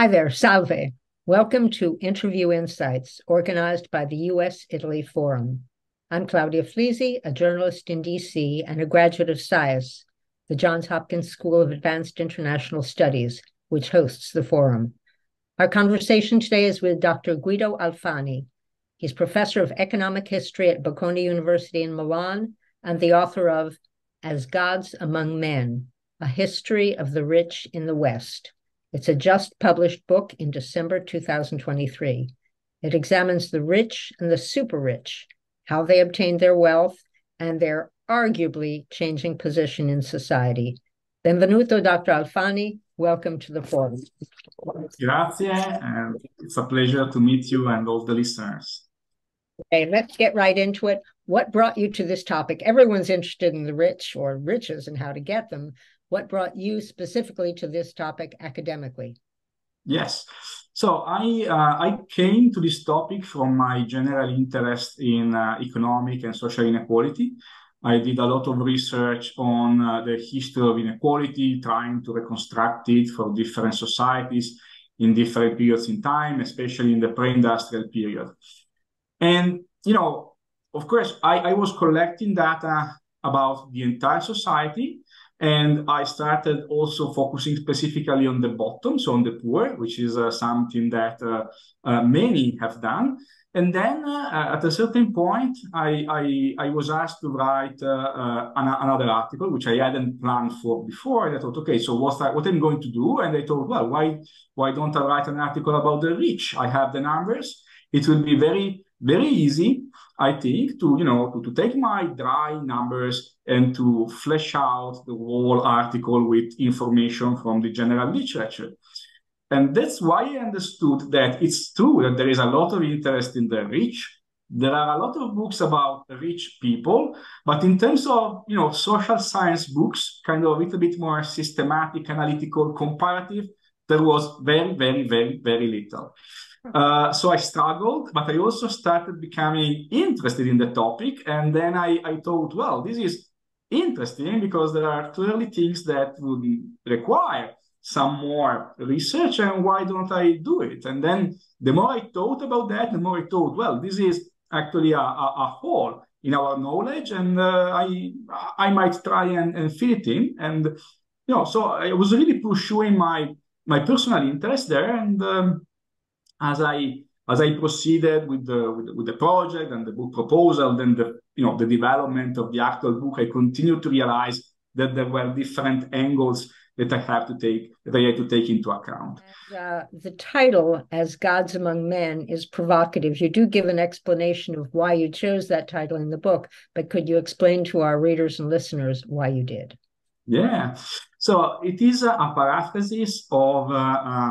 Hi there, salve. Welcome to Interview Insights, organized by the U.S.-Italy Forum. I'm Claudia Flisi, a journalist in D.C. and a graduate of SCIUS, the Johns Hopkins School of Advanced International Studies, which hosts the forum. Our conversation today is with Dr. Guido Alfani. He's professor of economic history at Bocconi University in Milan and the author of As Gods Among Men, A History of the Rich in the West. It's a just published book in December 2023. It examines the rich and the super rich, how they obtained their wealth, and their arguably changing position in society. Benvenuto, Dr. Alfani. Welcome to the forum. Grazie, and it's a pleasure to meet you and all the listeners. Okay, let's get right into it. What brought you to this topic? Everyone's interested in the rich or riches and how to get them. What brought you specifically to this topic academically? Yes, so I came to this topic from my general interest in economic and social inequality. I did a lot of research on the history of inequality, trying to reconstruct it for different societies in different periods in time, especially in the pre-industrial period. And, of course, I was collecting data about the entire society. And I started also focusing specifically on the bottom, so on the poor, which is something that many have done. And then at a certain point, I was asked to write another article, which I hadn't planned for before. And I thought, okay, so what I'm going to do? And I thought, well, why don't I write an article about the rich? I have the numbers. It will be very, very easy, I think, to take my dry numbers and to flesh out the whole article with information from the general literature. And that's why I understood that it's true that there is a lot of interest in the rich. There are a lot of books about rich people, but in terms of, social science books, kind of a little bit more systematic, analytical, comparative, there was very, very, very, very little. So I struggled, but I also started becoming interested in the topic. And then I thought, well, this is interesting because there are clearly things that would require some more research, and why don't I do it? And then the more I thought about that, the more I thought, well, this is actually a hole in our knowledge, and I might try and fill it in. And, so I was really pursuing my personal interest there. And as I proceeded with the project and the book proposal, then the development of the actual book, I continued to realize that there were different angles that I had to take into account. And, the title, As Gods Among Men, is provocative. You do give an explanation of why you chose that title in the book, but could you explain to our readers and listeners why you did? Yeah, so it is a paraphrasis of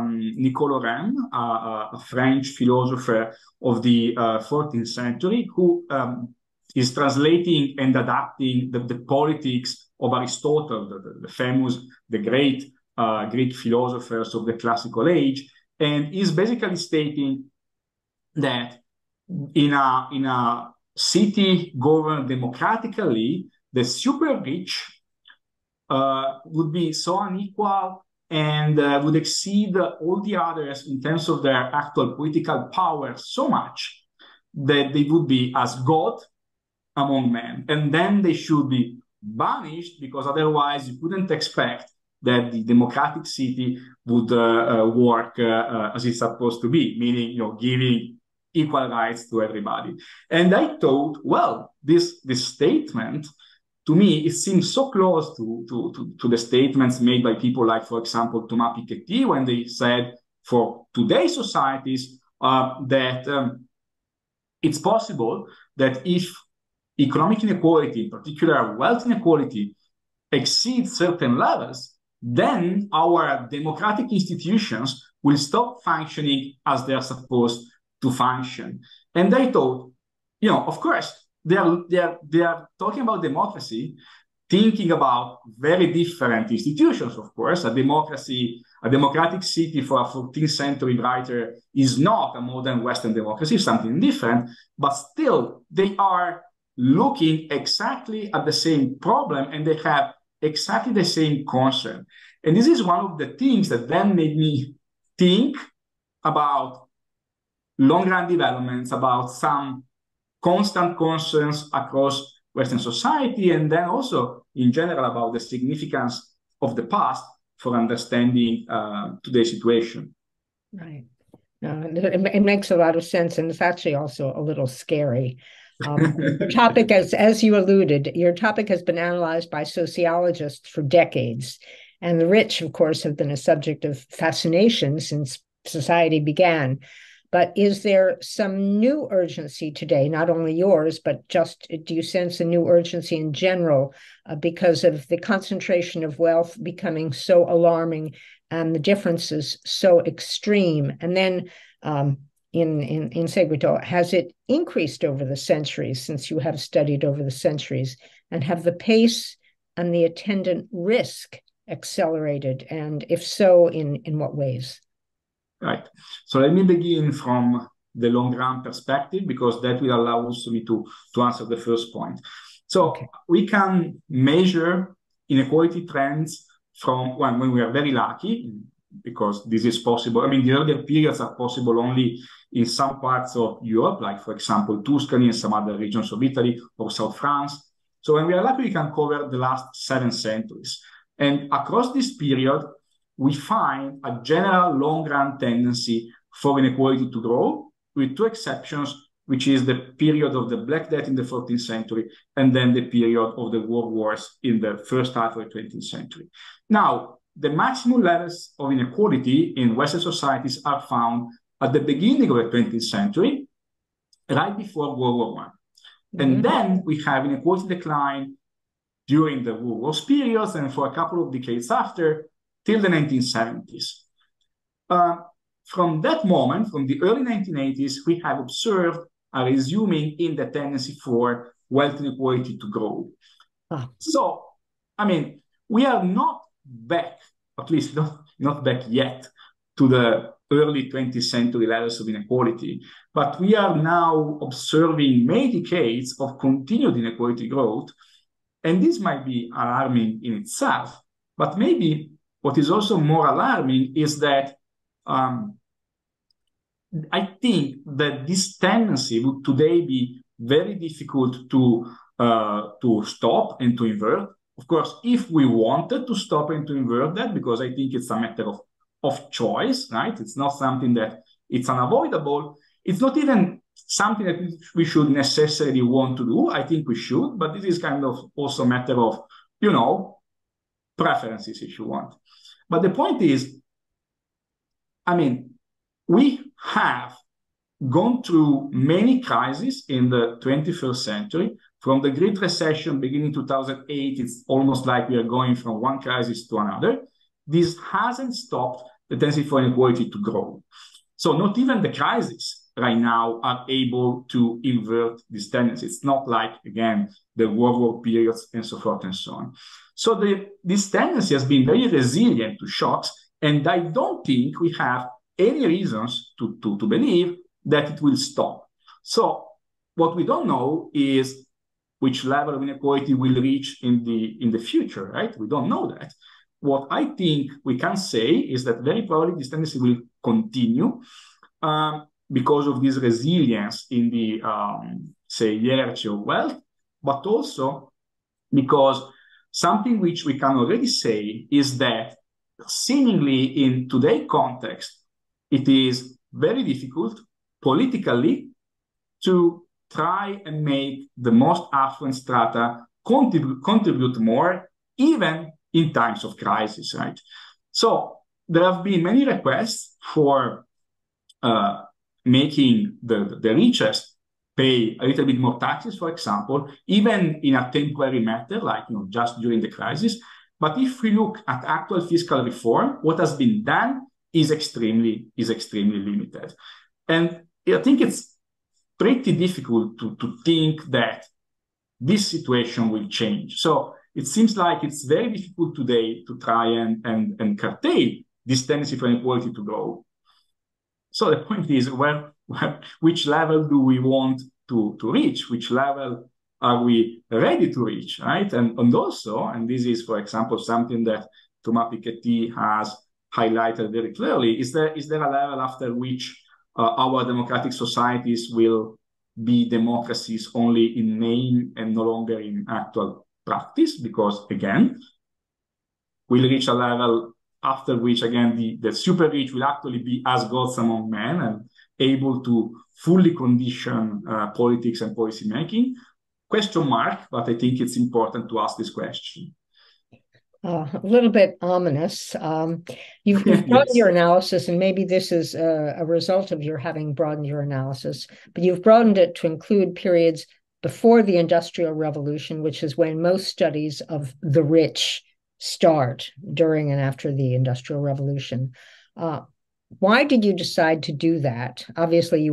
Nicole Rem, a French philosopher of the 14th century, who is translating and adapting the politics of Aristotle, the great Greek philosophers of the classical age, and is basically stating that in a city governed democratically, the super rich would be so unequal and would exceed all the others in terms of their actual political power so much that they would be as God among men. And then they should be banished, because otherwise you couldn't expect that the democratic city would work as it's supposed to be, meaning, giving equal rights to everybody. And I thought, well, this statement, to me, it seems so close to the statements made by people like, for example, Thomas Piketty, when they said for today's societies that it's possible that if economic inequality, in particular wealth inequality, exceeds certain levels, then our democratic institutions will stop functioning as they're supposed to function. And I thought, of course, they are talking about democracy, thinking about very different institutions, of course. A democratic city for a 14th century writer is not a modern Western democracy, something different, but still they are looking exactly at the same problem and they have exactly the same concern. And this is one of the things that then made me think about long-run developments, about some constant concerns across Western society, and then also in general about the significance of the past for understanding today's situation. Right. No, it makes a lot of sense, and it's actually also a little scary. Your topic, as you alluded, your topic has been analyzed by sociologists for decades, and the rich, of course, have been a subject of fascination since society began. But is there some new urgency today, not only yours, but just do you sense a new urgency in general because of the concentration of wealth becoming so alarming and the differences so extreme? And then in seguito, has it increased over the centuries, since you have studied over the centuries, and have the pace and the attendant risk accelerated? And if so, in what ways? Right. So let me begin from the long-run perspective, because that will allow also me to answer the first point. So we can measure inequality trends from when we are very lucky, because this is possible. I mean, the earlier periods are possible only in some parts of Europe, like, for example, Tuscany and some other regions of Italy or South France. So when we are lucky, we can cover the last 7 centuries. And across this period, we find a general long-run tendency for inequality to grow, with 2 exceptions, which is the period of the Black Death in the 14th century and then the period of the world wars in the first half of the 20th century. Now, the maximum levels of inequality in Western societies are found at the beginning of the 20th century, right before World War I. And then we have inequality decline during the World War periods and for a couple of decades after, till the 1970s. From that moment, from the early 1980s, we have observed a resuming in the tendency for wealth inequality to grow. So, I mean, we are not back, at least not back yet, to the early 20th century levels of inequality, but we are now observing many decades of continued inequality growth, and this might be alarming in itself, but maybe what is also more alarming is that I think that this tendency would today be very difficult to stop and to invert. Of course, if we wanted to stop and to invert that, because I think it's a matter of choice, right? It's not something that it's unavoidable. It's not even something that we should necessarily want to do. I think we should, but this is kind of also a matter of, preferences, if you want. But the point is, I mean, we have gone through many crises in the 21st century. From the Great Recession beginning 2008, it's almost like we are going from one crisis to another. This hasn't stopped the tendency for inequality to grow. So not even the crises right now are able to invert this tendency. It's not like, again, the World War periods and so forth and so on. So this tendency has been very resilient to shocks, and I don't think we have any reasons to believe that it will stop. So what we don't know is which level of inequality will reach in the future, right? We don't know that. What I think we can say is that very probably this tendency will continue because of this resilience in the, hierarchy of wealth, but also because something which we can already say is that seemingly in today's context, it is very difficult politically to try and make the most affluent strata contribute more, even in times of crisis, right? So there have been many requests for making the richest pay a little bit more taxes, for example, even in a temporary matter, like just during the crisis. But if we look at actual fiscal reform, what has been done is extremely limited. And I think it's pretty difficult to think that this situation will change. So it seems like it's very difficult today to try and curtail this tendency for inequality to grow. So the point is, which level do we want to reach? Which level are we ready to reach, right? And also, and this is, for example, something that Thomas Piketty has highlighted very clearly. Is there a level after which our democratic societies will be democracies only in name and no longer in actual practice? Because again, we'll reach a level after which, again, the super rich will actually be as gods among men and able to fully condition politics and policy making? Question mark, but I think it's important to ask this question. A little bit ominous. You've broadened Yes. your analysis, and maybe this is a result of your having broadened your analysis, but you've broadened it to include periods before the Industrial Revolution, which is when most studies of the rich start, during and after the Industrial Revolution. Why did you decide to do that? Obviously,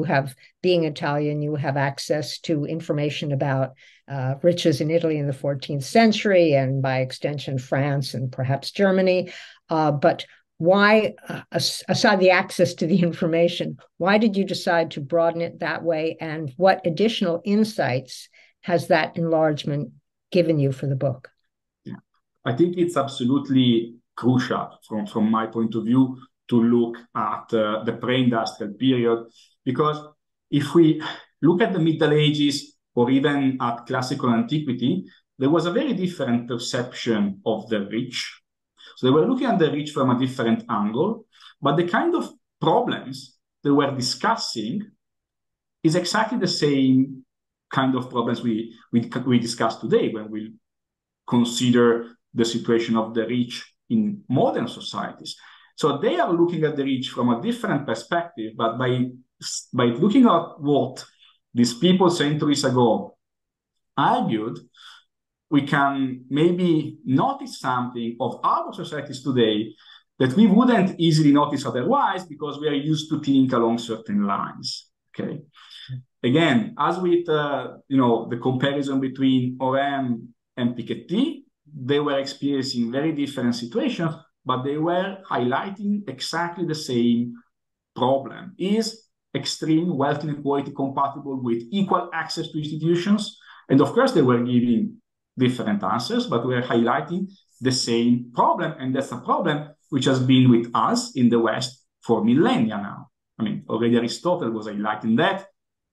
being Italian, you have access to information about riches in Italy in the 14th century, and by extension, France and perhaps Germany. But why, aside the access to the information, why did you decide to broaden it that way? And what additional insights has that enlargement given you for the book? Yeah, I think it's absolutely crucial from my point of view to look at the pre-industrial period, because if we look at the Middle Ages or even at classical antiquity, there was a very different perception of the rich. So they were looking at the rich from a different angle, but the kind of problems they were discussing is exactly the same kind of problems we discuss today when we consider the situation of the rich in modern societies. So they are looking at the rich from a different perspective, but by looking at what these people centuries ago argued, we can maybe notice something of our societies today that we wouldn't easily notice otherwise, because we are used to think along certain lines. Okay. Again, as with the comparison between OM and Piketty, they were experiencing very different situations, but they were highlighting exactly the same problem. Is extreme wealth inequality compatible with equal access to institutions? And of course, they were giving different answers, but we're highlighting the same problem. And that's a problem which has been with us in the West for millennia now. I mean, already Aristotle was highlighting that,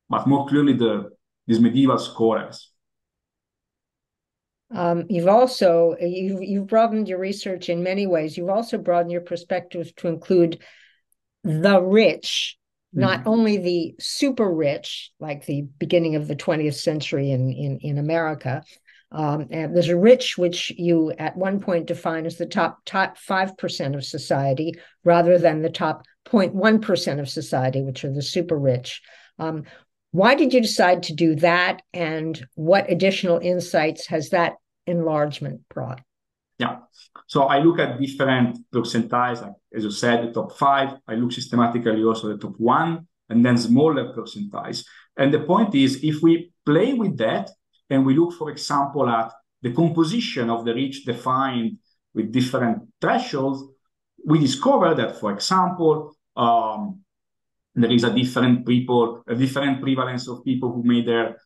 but more clearly these medieval scholars. You've broadened your research in many ways. You've also broadened your perspective to include the rich, not only the super rich, like the beginning of the 20th century in America. And there's a rich, which you at one point define as the top 5% of society, rather than the top 0.1% of society, which are the super rich. Why did you decide to do that? And what additional insights has that enlargement brought? Yeah. So I look at different percentiles, like, as you said, the top 5. I look systematically also at the top 1, and then smaller percentiles. And the point is, if we play with that and we look, for example, at the composition of the rich defined with different thresholds, we discover that, for example, there is a different prevalence of people who made their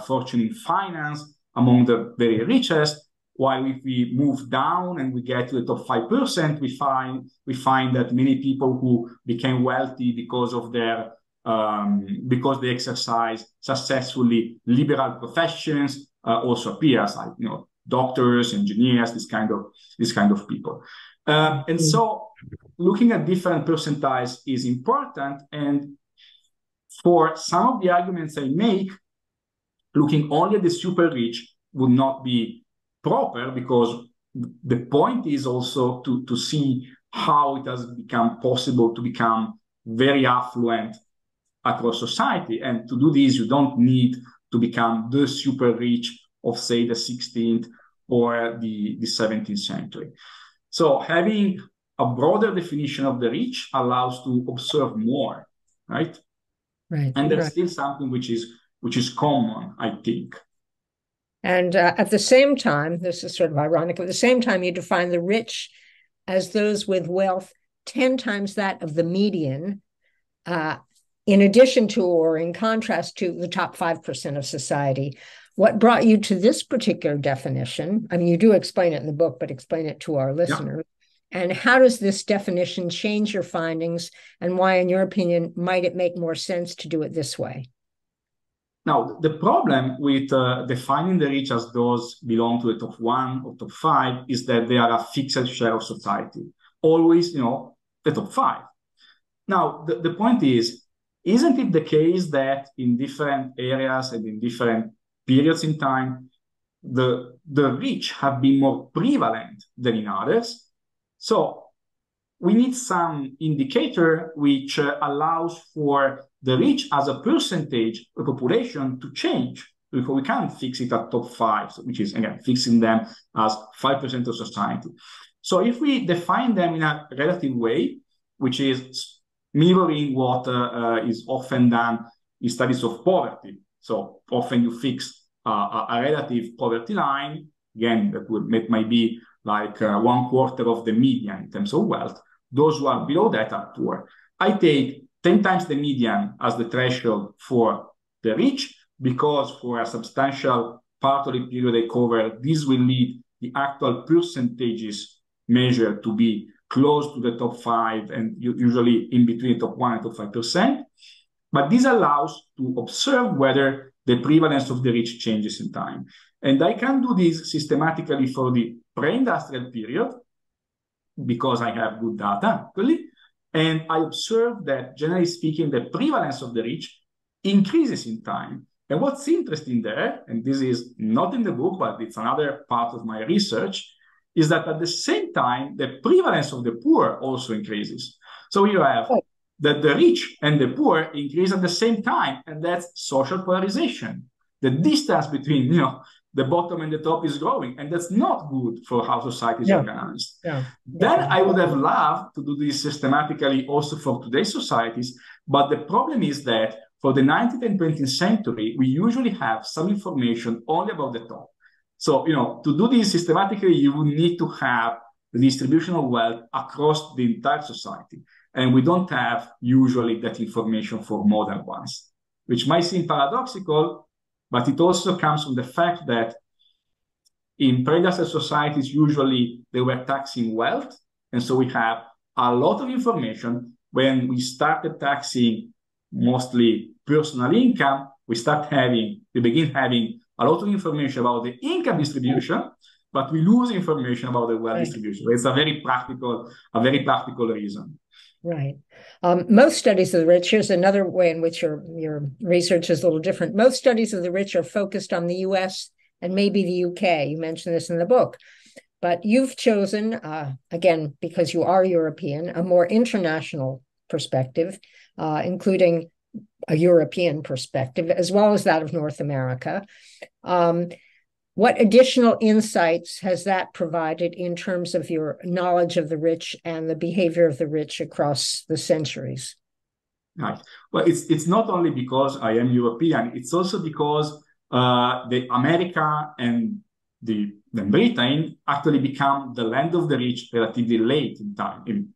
fortune in finance among the very richest. While if we move down and we get to the top 5%, we find that many people who became wealthy because of their because they exercise successfully liberal professions also appears, like doctors, engineers, this kind of people. And so looking at different percentiles is important. And for some of the arguments I make, looking only at the super rich would not be proper, because the point is also to see how it has become possible to become very affluent across society. And to do this, you don't need to become the super rich of, say, the 16th or the 17th century. So having a broader definition of the rich allows to observe more, right? Right. And that's still something which is common, I think. And at the same time, this is sort of ironic, at the same time, you define the rich as those with wealth 10 times that of the median, in addition to or in contrast to the top 5% of society. What brought you to this particular definition? I mean, you do explain it in the book, but explain it to our listeners. Yeah. And how does this definition change your findings, and why, in your opinion, might it make more sense to do it this way? Now, the problem with defining the rich as those belong to the top 1 or top 5 is that they are a fixed share of society, always, the top 5. Now, the point is, isn't it the case that in different areas and in different periods in time, the rich have been more prevalent than in others? So we need some indicator which allows for the rich as a percentage of population to change. We can't fix it at top 5, which is, again, fixing them as 5% of society. So if we define them in a relative way, which is mirroring what is often done in studies of poverty. So often you fix a relative poverty line, again, that might be like 1/4 of the median in terms of wealth. Those who are below that are poor. I take 10 times the median as the threshold for the rich, because for a substantial part of the period they cover, this will lead the actual percentages measured to be close to the top 5 and usually in between top 1 and top 5%. But this allows to observe whether the prevalence of the rich changes in time. And I can do this systematically for the pre-industrial period, because I have good data, actually. And I observe that, generally speaking, the prevalence of the rich increases in time. And what's interesting there, and this is not in the book, but it's another part of my research, is that at the same time, the prevalence of the poor also increases. So you have that the rich and the poor increase at the same time, and that's social polarization. The distance between, the bottom and the top is growing, and that's not good for how society is organized. Then I would have loved to do this systematically also for today's societies, but the problem is that for the 19th and 20th century, we usually have some information only about the top. So, to do this systematically, you would need to have the distribution of wealth across the entire society. And we don't have usually that information for modern ones, which might seem paradoxical, but it also comes from the fact that in pre-industrial societies, usually they were taxing wealth. And so we have a lot of information. When we started taxing mostly personal income, we begin having a lot of information about the income distribution, but we lose information about the wealth distribution. It's a very practical reason. Right. Most studies of the rich, here's another way in which your research is a little different. Most studies of the rich are focused on the US and maybe the UK. You mentioned this in the book. But you've chosen, again, because you are European, a more international perspective, including a European perspective, as well as that of North America. What additional insights has that provided in terms of your knowledge of the rich and the behavior of the rich across the centuries? Right. Well, it's not only because I am European, it's also because the America and the Britain actually become the land of the rich relatively late in time.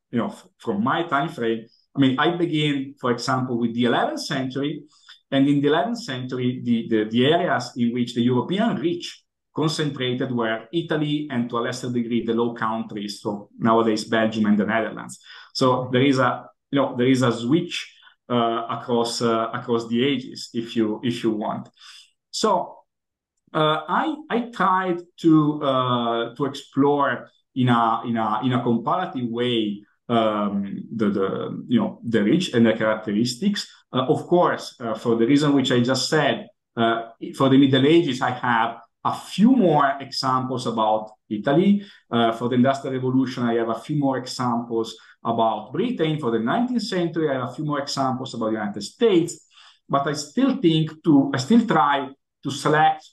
From my time frame, I begin, for example, with the 11th century, and in the 11th century, the areas in which the European rich concentrated were Italy and, to a lesser degree, the Low Countries, so nowadays Belgium and the Netherlands. So there is a switch across the ages, if you want. So I tried to explore in a comparative way the rich and the characteristics. Of course, for the reason which I just said, for the Middle Ages, I have a few more examples about Italy. For the Industrial Revolution, I have a few more examples about Britain. For the 19th century, I have a few more examples about the United States. But I still try to select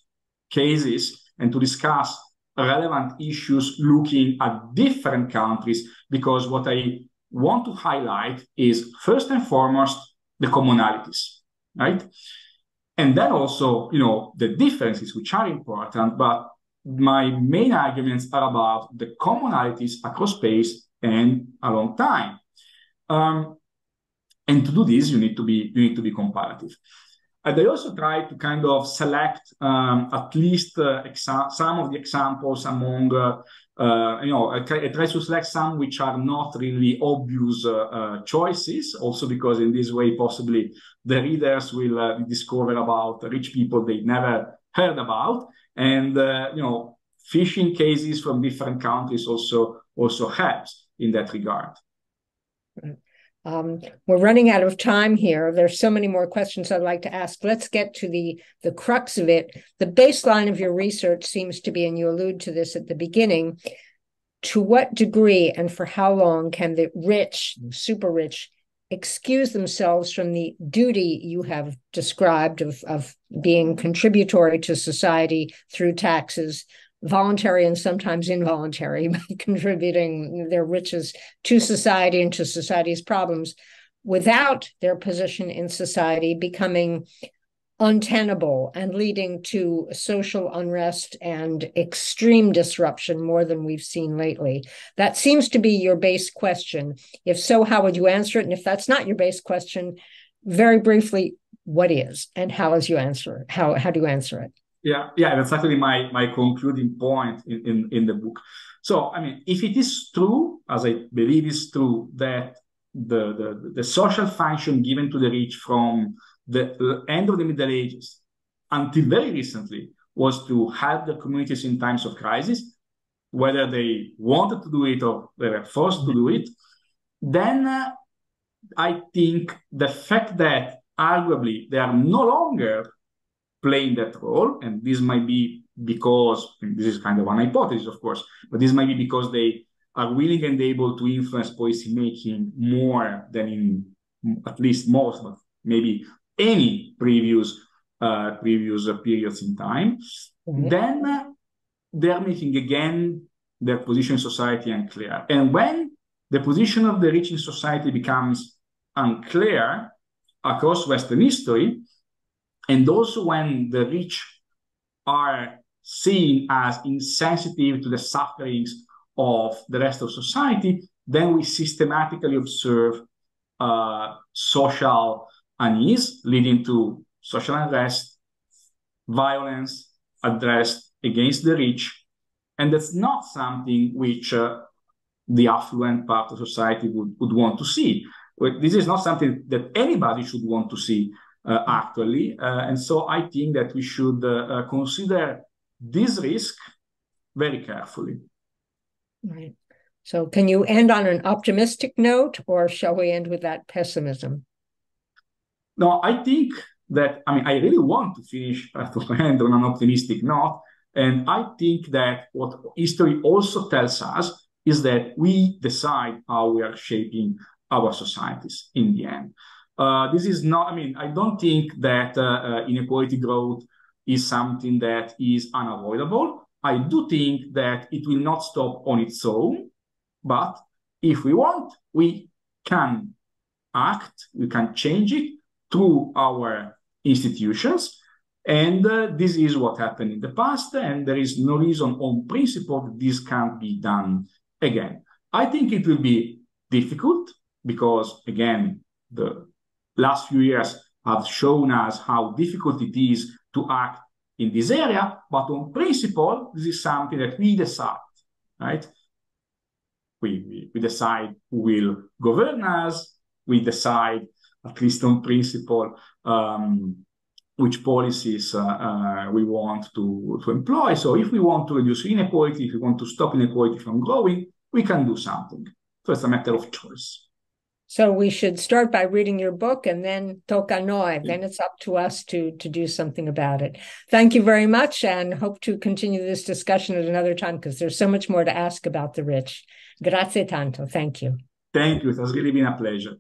cases and to discuss relevant issues looking at different countries, because what I want to highlight is, first and foremost, the commonalities, right? And then also, the differences, which are important, but my main arguments are about the commonalities across space and a long time. And to do this, you need to be comparative. And I also try to kind of select at least some of the examples among I try to select some which are not really obvious choices, also because in this way, possibly the readers will discover about rich people they never heard about. And, fishing cases from different countries also helps in that regard. We're running out of time here. There's so many more questions I'd like to ask. Let's get to the crux of it. The baseline of your research seems to be, and you allude to this at the beginning, to what degree and for how long can the rich, super rich, excuse themselves from the duty you have described of being contributory to society through taxes, voluntary and sometimes involuntary, contributing their riches to society and to society's problems, without their position in society becoming untenable and leading to social unrest and extreme disruption more than we've seen lately. That seems to be your base question. If so, how would you answer it? And if that's not your base question, very briefly, what is and how do you answer it? How do you answer it? Yeah, that's actually my concluding point in the book. So, I mean, if it is true, as I believe is true, that the social function given to the rich from the end of the Middle Ages until very recently was to help the communities in times of crisis, whether they wanted to do it or they were forced to do it, then I think the fact that arguably they are no longer playing that role, and this might be because, this is kind of an hypothesis, of course, but this might be because they are willing and able to influence policy making more than in at least most, but maybe any previous periods in time, then they're making again their position in society unclear. And when the position of the rich in society becomes unclear across Western history, and also when the rich are seen as insensitive to the sufferings of the rest of society, then we systematically observe social unease, leading to social unrest, violence addressed against the rich. And that's not something which the affluent part of society would want to see. This is not something that anybody should want to see, actually. And so I think that we should consider this risk very carefully. Right. So can you end on an optimistic note, or shall we end with that pessimism? No, I think that, I really want to finish to end on an optimistic note. And I think that what history also tells us is that we decide how we are shaping our societies in the end. This is not, I don't think that inequality growth is something that is unavoidable. I do think that it will not stop on its own, but if we want, we can act, we can change it through our institutions. And this is what happened in the past, and there is no reason on principle that this can't be done again. I think it will be difficult because, again, the last few years have shown us how difficult it is to act in this area, but on principle, this is something that we decide, right? We decide who will govern us, we decide, at least on principle, which policies we want to employ. So if we want to reduce inequality, if we want to stop inequality from growing, we can do something. So it's a matter of choice. So we should start by reading your book, and then tocca a noi. Then it's up to us to do something about it. Thank you very much, and hope to continue this discussion at another time, because there's so much more to ask about the rich. Grazie tanto. Thank you. Thank you. It has really been a pleasure.